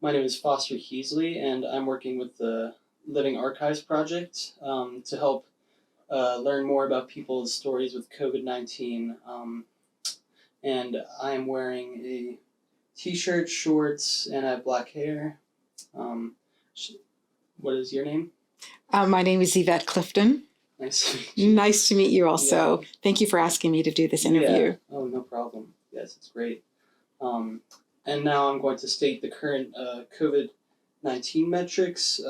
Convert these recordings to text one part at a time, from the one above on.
My name is Foster Heasley, and I'm working with the Living Archives Project to help learn more about people's stories with COVID-19. And I'm wearing a t-shirt, shorts, and I have black hair. Um, what is your name? My name is Yvette Clifton. Nice to meet you. Nice to meet you also. Yeah. Thank you for asking me to do this interview. Yeah. Oh, no problem. Yes, it's great. And now I'm going to state the current COVID-19 metrics.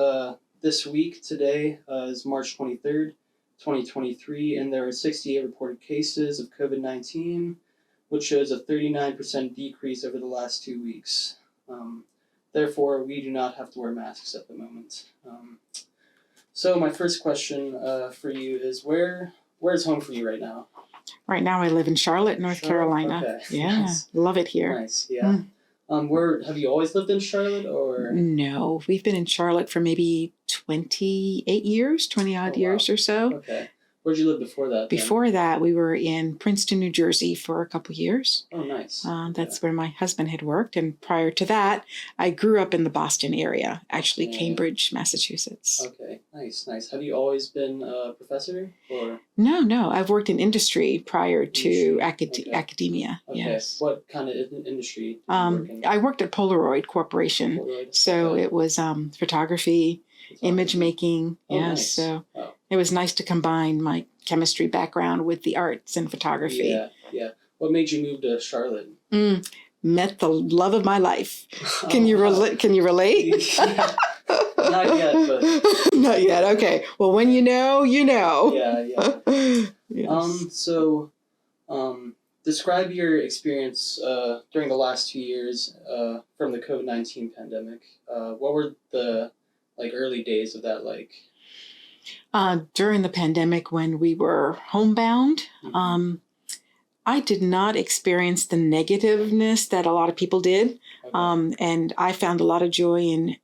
This week, today, is March 23rd, 2023, and there are 68 reported cases of COVID-19, which shows a 39% decrease over the last 2 weeks. Therefore, we do not have to wear masks at the moment. So my first question for you is, where's home for you right now? Right now I live in Charlotte, North Carolina. Okay. Yeah, Nice. love it here. Nice, yeah. Where have you always lived in Charlotte, or? No, we've been in Charlotte for maybe 28 years, 20 odd years or so. Okay. Where'd you live before that? Before that, we were in Princeton, New Jersey for a couple years. Oh, nice. That's where my husband had worked. And prior to that, I grew up in the Boston area, actually Cambridge, Massachusetts. Okay, nice. Have you always been a professor, or? No. I've worked in industry prior to academia. Okay. Yes. What kind of industry did you work in? I worked at Polaroid Corporation. Polaroid. So it was photography, image making. Oh, yes. Nice. So it was nice to combine my chemistry background with the arts and photography. Yeah. What made you move to Charlotte? Met the love of my life. Can you relate? Can you relate? Not yet, but not yet. Okay. Well, when you know, you know. Yeah. Yes. So, describe your experience during the last 2 years from the COVID-19 pandemic. What were the early days of that like? During the pandemic, when we were homebound, I did not experience the negativeness that a lot of people did. Okay. And I found a lot of joy in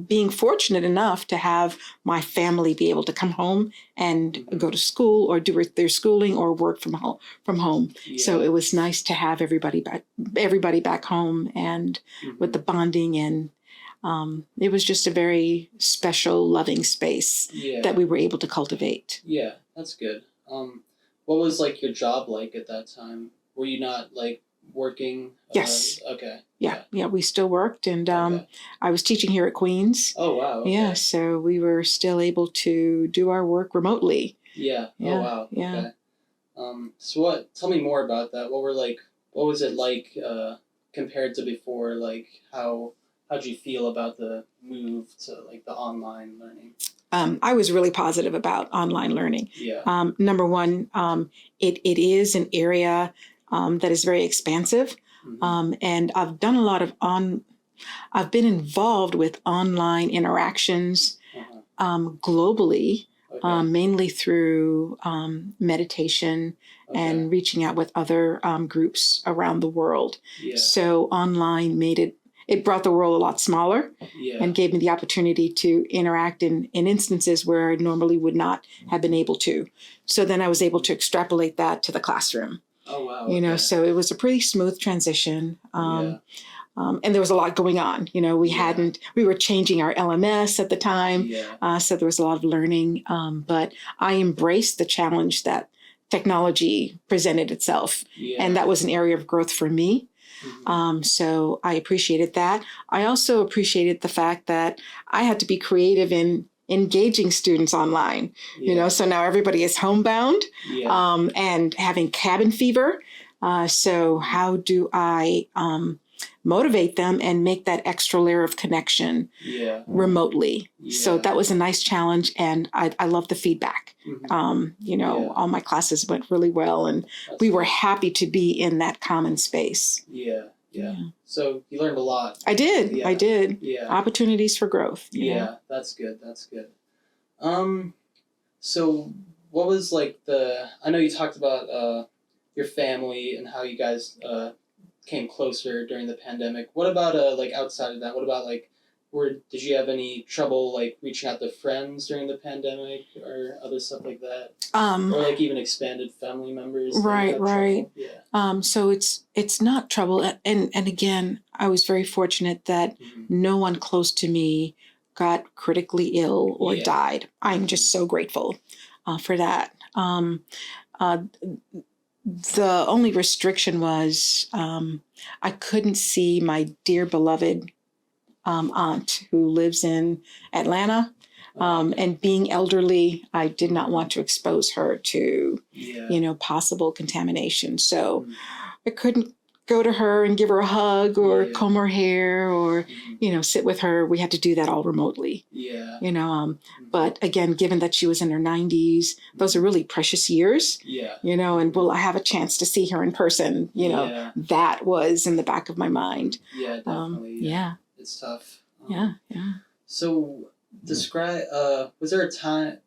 being fortunate enough to have my family be able to come home and go to school or do their schooling or work from home. Yeah. So it was nice to have everybody back home and with the bonding, and it was just a very special, loving space that we were able to cultivate. Yeah, that's good. What was your job like at that time? Were you not working? Yes. Okay. Yeah, we still worked, and I was teaching here at Queens. Oh, wow. Okay. Yeah, so we were still able to do our work remotely. Yeah. Oh, wow. Yeah. Okay. So tell me more about that. What was it like compared to before? How'd you feel about the move to the online learning? I was really positive about online learning. Yeah. Number one, it is an area that is very expansive. And I've done a lot of I've been involved with online interactions globally, mainly through meditation and reaching out with other groups around the world. Yeah. So online it brought the world a lot smaller and gave me the opportunity to interact in instances where I normally would not have been able to. So then I was able to extrapolate that to the classroom. Oh, wow. So it was a pretty smooth transition. And there was a lot going on. We were changing our LMS at the time. Yeah. So there was a lot of learning. But I embraced the challenge that technology presented itself. Yeah. And that was an area of growth for me. So I appreciated that. I also appreciated the fact that I had to be creative in engaging students online, so now everybody is homebound and having cabin fever. So how do I motivate them and make that extra layer of connection remotely? Yeah. So that was a nice challenge, and I love the feedback. All my classes went really well, and we were happy to be in that common space. Yeah. So you learned a lot. I did. Yeah. Opportunities for growth. Yeah, that's good. So what was I know you talked about your family and how you guys came closer during the pandemic. What about outside of that? What about did you have any trouble reaching out to friends during the pandemic or other stuff like that? Or even expanded family members? Right. Yeah. So it's not trouble, and again, I was very fortunate that no one close to me got critically ill or died. I'm just so grateful for that. The only restriction was I couldn't see my dear beloved aunt who lives in Atlanta. And being elderly, I did not want to expose her to, possible contamination. So I couldn't go to her and give her a hug or comb her hair or, sit with her. We had to do that all remotely. But again, given that she was in her 90s, those are really precious years. And will I have a chance to see her in person? That was in the back of my mind. Yeah, definitely. It's tough. So describe, was there a time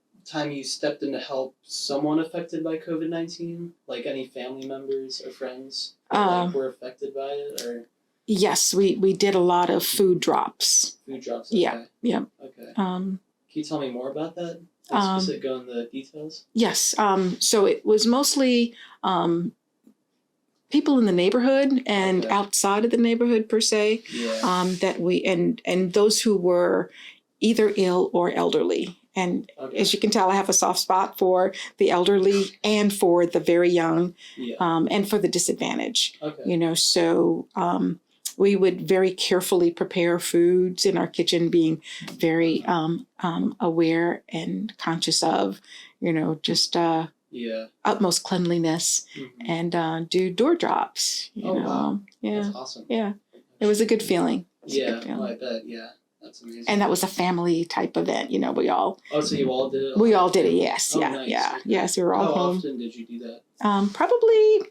you stepped in to help someone affected by COVID-19? Like any family members or friends that were affected by it? Or yes, we did a lot of food drops. Food drops? Okay. Yeah. Okay. Can you tell me more about that? Go in the details? Yes. So it was mostly people in the neighborhood and outside of the neighborhood per se, that we and those who were either ill or elderly. And as you can tell, I have a soft spot for the elderly and for the very young, and for the disadvantaged. So we would very carefully prepare foods in our kitchen, being very aware and conscious of, just utmost cleanliness, and do door drops. Wow. That's awesome. Yeah, it was a good feeling. I bet. Yeah. That's amazing. And that was a family type event, we all. Oh, so you all did it? We all did it, yes. Nice. Yes, we were all home. How often did you do that? Probably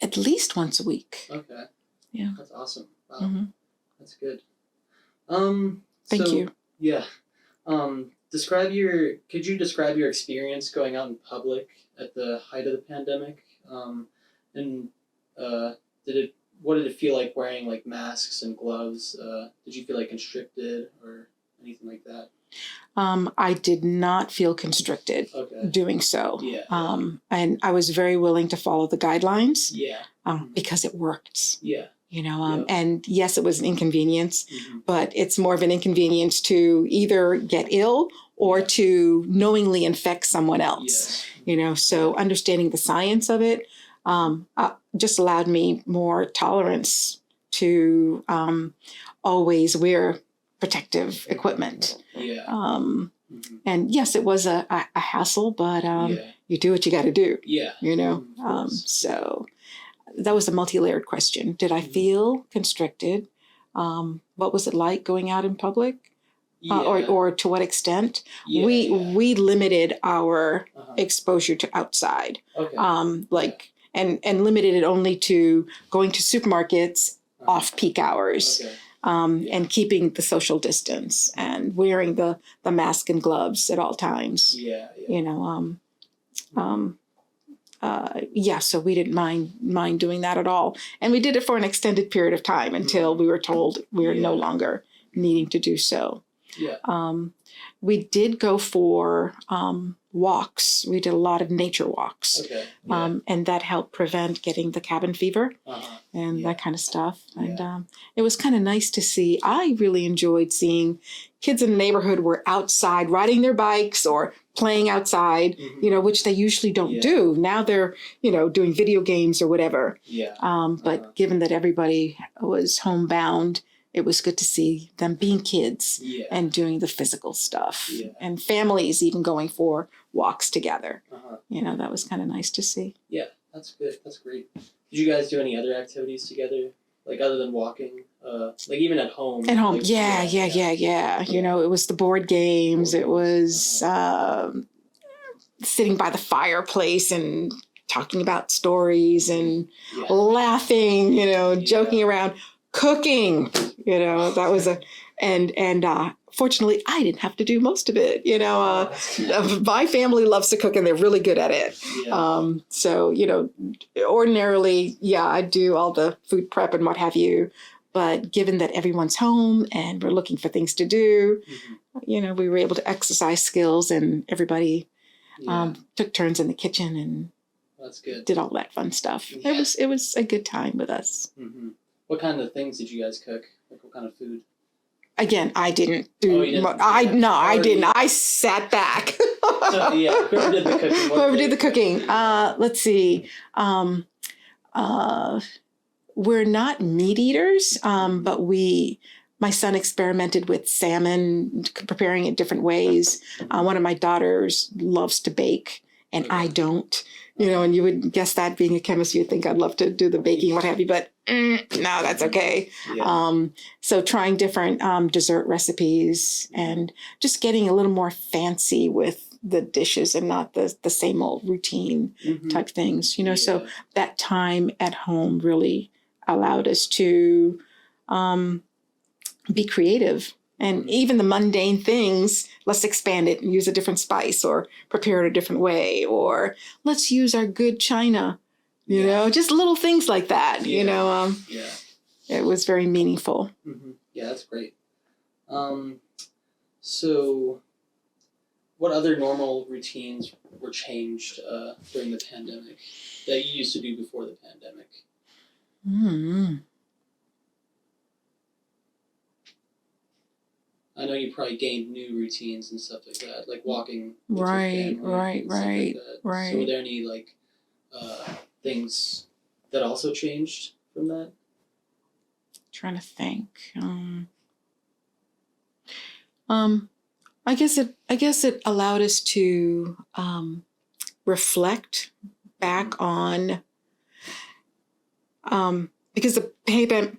at least once a week. Okay. Yeah. That's awesome. Wow. That's good. Thank you. Yeah. Could you describe your experience going out in public at the height of the pandemic? What did it feel like wearing like masks and gloves? Did you feel like constricted or anything like that? I did not feel constricted doing so. And I was very willing to follow the guidelines. Because it worked. And yes, it was an inconvenience, but it's more of an inconvenience to either get ill or to knowingly infect someone else. So understanding the science of it just allowed me more tolerance to always wear protective equipment. And yes, it was a hassle, but you do what you got to do. So that was a multi-layered question. Did I feel constricted? What was it like going out in public? Or to what extent? We limited our exposure to outside. And limited it only to going to supermarkets off-peak hours, and keeping the social distance and wearing the mask and gloves at all times. So we didn't mind doing that at all. And we did it for an extended period of time until we were told we were no longer needing to do so. We did go for walks. We did a lot of nature walks. And that helped prevent getting the cabin fever and that kind of stuff. And it was kind of nice to see. I really enjoyed seeing kids in the neighborhood were outside riding their bikes or playing outside, which they usually don't do. Now they're, doing video games or whatever. But given that everybody was homebound, it was good to see them being kids and doing the physical stuff, and families even going for walks together. That was kind of nice to see. Yeah, that's good. That's great. Did you guys do any other activities together, like other than walking, like even at home? At home, like, yeah. It was the board games. It was sitting by the fireplace and talking about stories and laughing, joking around. Cooking, that was fortunately I didn't have to do most of it. My family loves to cook and they're really good at it. So, ordinarily, I do all the food prep and what have you. But given that everyone's home and we're looking for things to do, we were able to exercise skills and everybody took turns in the kitchen and did all that fun stuff. It was a good time with us. What kind of things did you guys cook? Like what kind of food? Again, I didn't do. Oh, you didn't? I didn't. I sat back. So yeah, whoever did the cooking. Whoever did the cooking. Let's see. We're not meat eaters, but my son experimented with salmon, preparing it different ways. One of my daughters loves to bake, and I don't. And you would guess that being a chemist, you'd think I'd love to do the baking, what have you, but no, that's okay. Yeah. So trying different dessert recipes and just getting a little more fancy with the dishes and not the same old routine type things, so that time at home really allowed us to be creative. And even the mundane things, let's expand it and use a different spice or prepare it a different way, or let's use our good china, just little things like that, It was very meaningful. Yeah, that's great. So what other normal routines were changed during the pandemic that you used to do before the pandemic? I know you probably gained new routines and stuff like that, like walking with your family and stuff like that. So were there any things that also changed from that? Trying to think. I guess it allowed us to reflect back on because the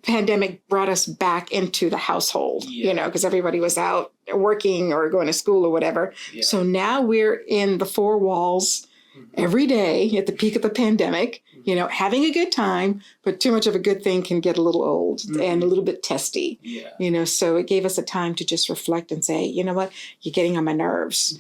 pandemic brought us back into the household, because everybody was out working or going to school or whatever. Yeah. So now we're in the four walls every day at the peak of the pandemic, having a good time, but too much of a good thing can get a little old and a little bit testy, so it gave us a time to just reflect and say, you know what, you're getting on my nerves.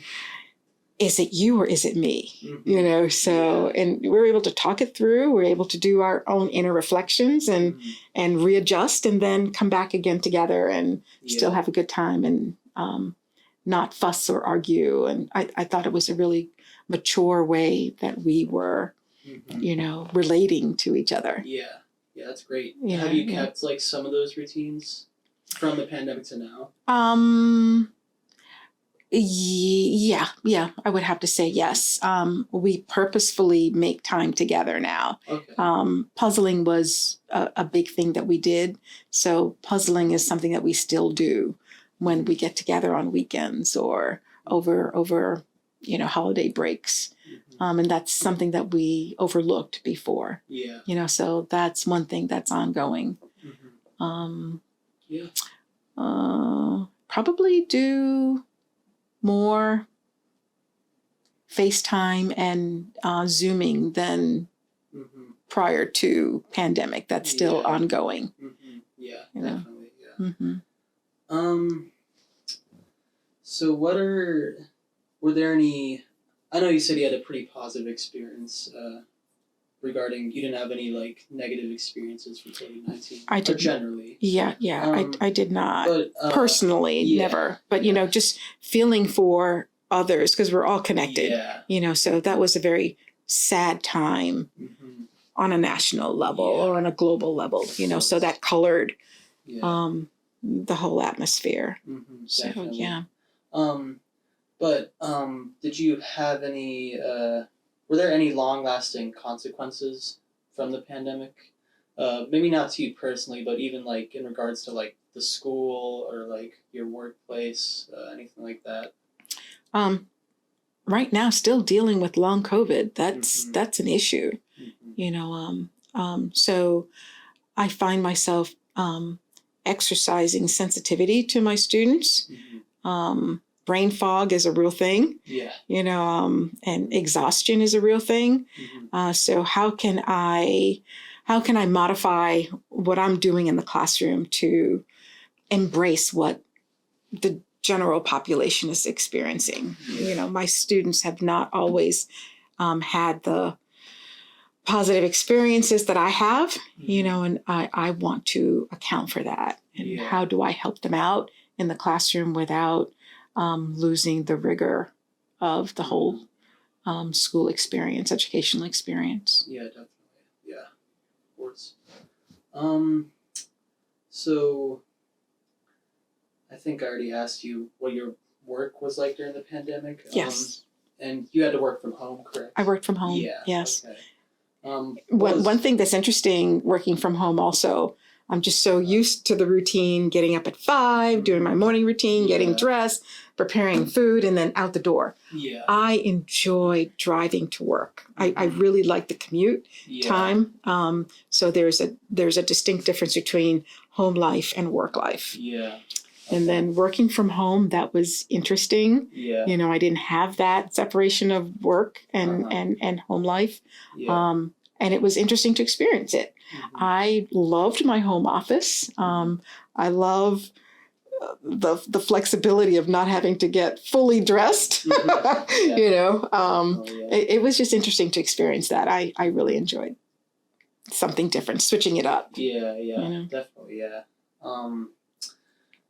Is it you or is it me? And we were able to talk it through. We're able to do our own inner reflections and readjust and then come back again together and still have a good time and not fuss or argue. And I thought it was a really mature way that we were, relating to each other. Yeah, that's great. Have you kept some of those routines from the pandemic to now? Yeah, I would have to say yes. We purposefully make time together now. Okay. Puzzling was a big thing that we did. So puzzling is something that we still do when we get together on weekends or over holiday breaks. And that's something that we overlooked before. Yeah. So that's one thing that's ongoing. Probably do more FaceTime and Zooming than prior to pandemic. That's still ongoing. Yeah, definitely. Yeah. So were there any, I know you said you had a pretty positive experience regarding, you didn't have any negative experiences for COVID-19? I did. Generally. Yeah. I did not. But, personally, never. But, just feeling for others because we're all connected. Yeah. So that was a very sad time on a national level or on a global level, so that colored the whole atmosphere. So, definitely. yeah. But did you have any, were there any long-lasting consequences from the pandemic? Maybe not to you personally, but even in regards to the school or your workplace, anything like that? Right now, still dealing with long COVID. That's an issue. So I find myself exercising sensitivity to my students. Brain fog is a real thing. Yeah. And exhaustion is a real thing. So how can I modify what I'm doing in the classroom to embrace what the general population is experiencing? My students have not always had the positive experiences that I have, and I want to account for that. And how do I help them out in the classroom without losing the rigor of the whole school experience, educational experience? Yeah, definitely. Yeah, of course. So I think I already asked you what your work was like during the pandemic. Yes. And you had to work from home, correct? I worked from home. Yeah. Yes. Okay. One thing that's interesting working from home also, I'm just so used to the routine, getting up at 5, doing my morning routine, getting dressed, preparing food, and then out the door. Yeah. I enjoy driving to work. I really like the commute time. So there's a distinct difference between home life and work life. Yeah. And then working from home, that was interesting. Yeah. I didn't have that separation of work and home life. Yeah. And it was interesting to experience it. Mm-hmm. I loved my home office. I love the flexibility of not having to get fully dressed. Mm-hmm. Yeah. It was just interesting to experience that. I really enjoyed something different, switching it up. Yeah, definitely, yeah.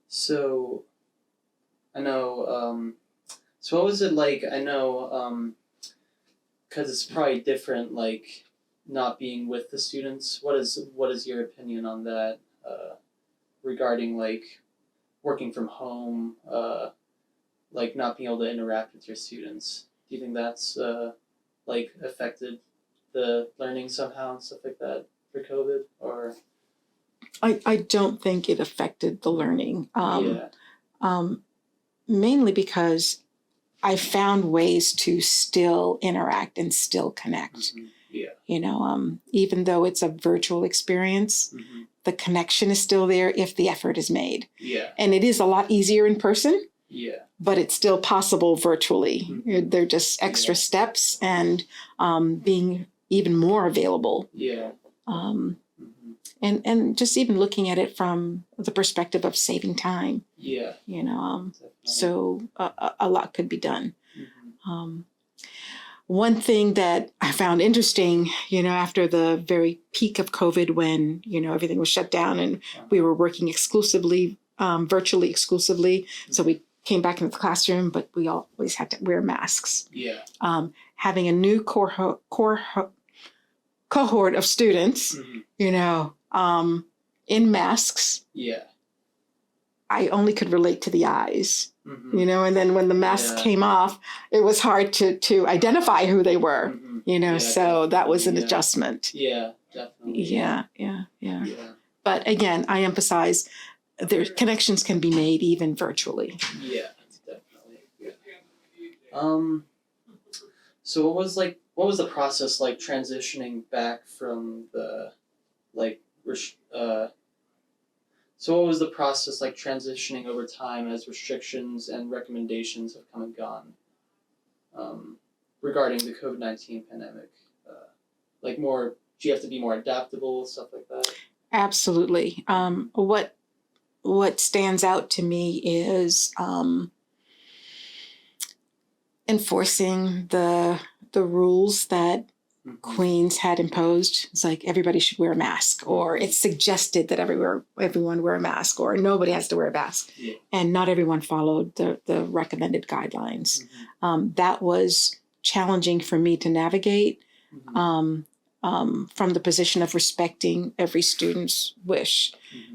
So I know. So what was it like? I know, because it's probably different, like not being with the students. What is your opinion on that? Regarding like working from home, like not being able to interact with your students. Do you think that's like affected the learning somehow and stuff like that for COVID, or? I don't think it affected the learning. Mainly because I found ways to still interact and still connect. Mm-hmm. Yeah. Even though it's a virtual experience, the connection is still there if the effort is made. Yeah. And it is a lot easier in person. Yeah. But it's still possible virtually. They're just extra steps and being even more available. Yeah. And just even looking at it from the perspective of saving time. Yeah. So a lot could be done. One thing that I found interesting, after the very peak of COVID when, everything was shut down and we were working exclusively, virtually exclusively. So we came back into the classroom, but we always had to wear masks. Yeah. Having a new cohort of students, in masks. Yeah. I only could relate to the eyes, and then when the mask came off, it was hard to identify who they were, so that was an adjustment. Yeah, definitely. Yeah. But again, I emphasize connections can be made even virtually. Yeah, definitely. Yeah. So what was the process like transitioning back from the So what was the process like transitioning over time as restrictions and recommendations have come and gone regarding the COVID-19 pandemic? Do you have to be more adaptable, stuff like that? Absolutely. What stands out to me is enforcing the rules that Queens had imposed. It's like everybody should wear a mask, or it's suggested that everyone wear a mask, or nobody has to wear a mask. Yeah. And not everyone followed the recommended guidelines. That was challenging for me to navigate from the position of respecting every student's wish,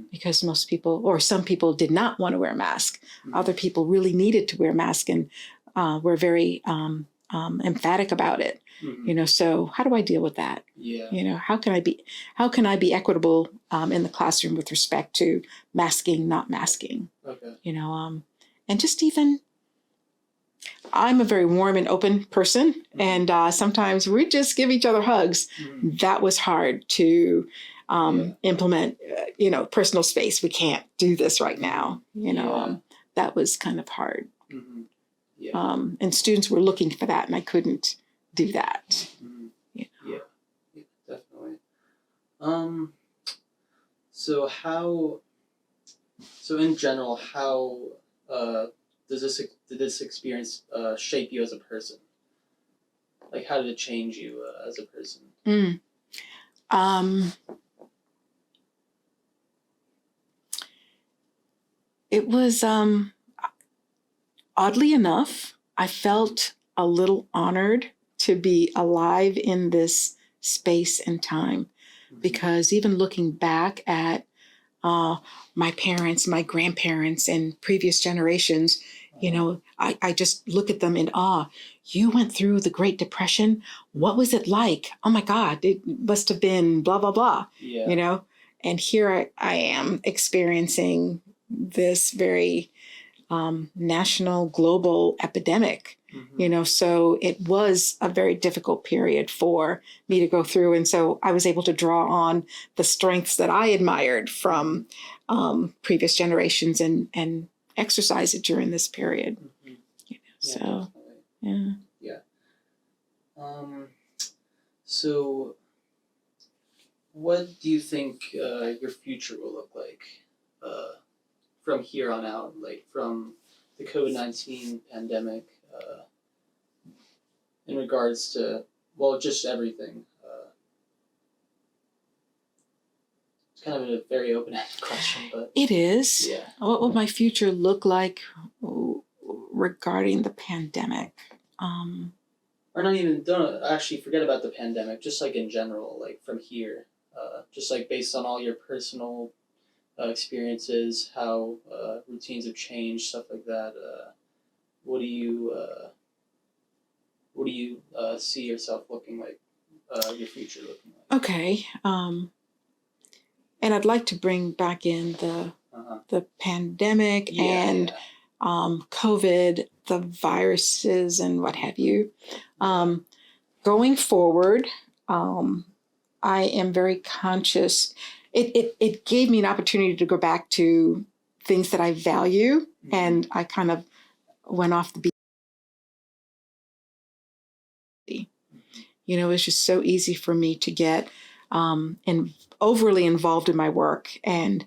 because most people, or some people, did not want to wear a mask. Other people really needed to wear a mask and were very emphatic about it. So how do I deal with that? Yeah. How can I be equitable in the classroom with respect to masking, not masking? Okay. And just even, I'm a very warm and open person, and sometimes we just give each other hugs. That was hard to implement. Personal space. We can't do this right now. That was kind of hard. Yeah. And students were looking for that, and I couldn't do that. Yeah, definitely. So in general, how did this experience shape you as a person? Like, how did it change you as a person? It was, oddly enough, I felt a little honored to be alive in this space and time, because even looking back at my parents, my grandparents, and previous generations, I just look at them in awe. You went through the Great Depression. What was it like? Oh my God, it must have been blah, blah, blah, And here I am experiencing this very national, global epidemic. So it was a very difficult period for me to go through. And so I was able to draw on the strengths that I admired from previous generations and exercise it during this period. So, definitely. Yeah. So what do you think your future will look like from here on out, like from the COVID-19 pandemic, in regards to, well, just everything? It's kind of a very open-ended question, but it is. Yeah. What will my future look like regarding the pandemic? Or not even, don't actually forget about the pandemic, just like in general, like from here, just like based on all your personal experiences, how routines have changed, stuff like that. What do you see yourself looking like, your future looking like? Okay. And I'd like to bring back in the pandemic and COVID, the viruses and what have you. Going forward, I am very conscious. It gave me an opportunity to go back to things that I value, and I kind of went off the beat. It's just so easy for me to get overly involved in my work and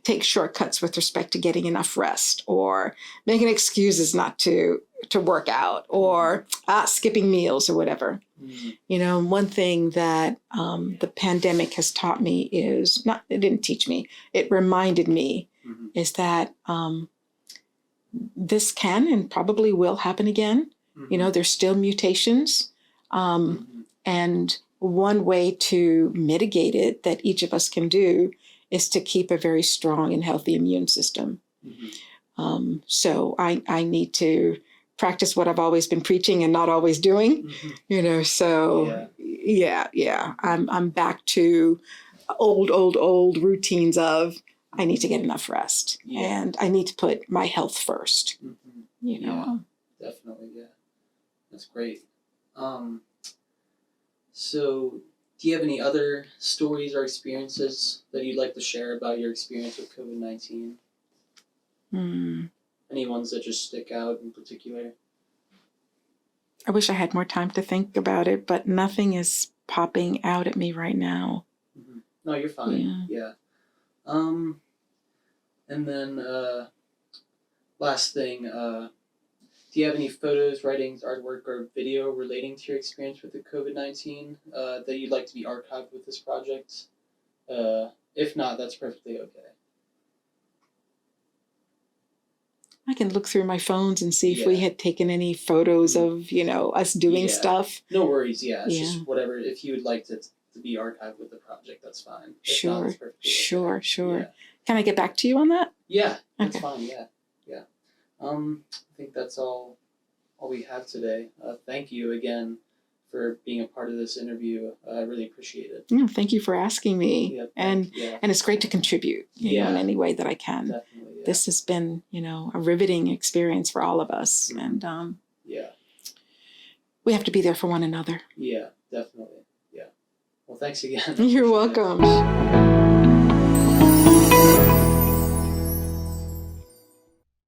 take shortcuts with respect to getting enough rest, or making excuses not to work out, or skipping meals or whatever. One thing that the pandemic has taught me is it didn't teach me, it reminded me is that this can and probably will happen again. There's still mutations. And one way to mitigate it that each of us can do is to keep a very strong and healthy immune system. So I need to practice what I've always been preaching and not always doing, so I'm back to old routines of, I need to get enough rest and I need to put my health first, Definitely. Yeah. That's great. So do you have any other stories or experiences that you'd like to share about your experience with COVID-19? Any ones that just stick out in particular? I wish I had more time to think about it, but nothing is popping out at me right now. No, you're fine. Yeah. And then last thing, do you have any photos, writings, artwork, or video relating to your experience with the COVID-19 that you'd like to be archived with this project? If not, that's perfectly okay. I can look through my phones and see if we had taken any photos of, us doing stuff. No worries, It's just whatever. If you would like to be archived with the project, that's fine. If not, it's perfectly okay. Sure. Yeah. Can I get back to you on that? Yeah, that's fine, yeah. I think that's all we have today. Thank you again for being a part of this interview. I really appreciate it. Thank you for asking me. And it's great to contribute, in any way that I can. Definitely, yeah. This has been, a riveting experience for all of us. And we have to be there for one another. Yeah, definitely. Yeah. Well, thanks again. You're welcome.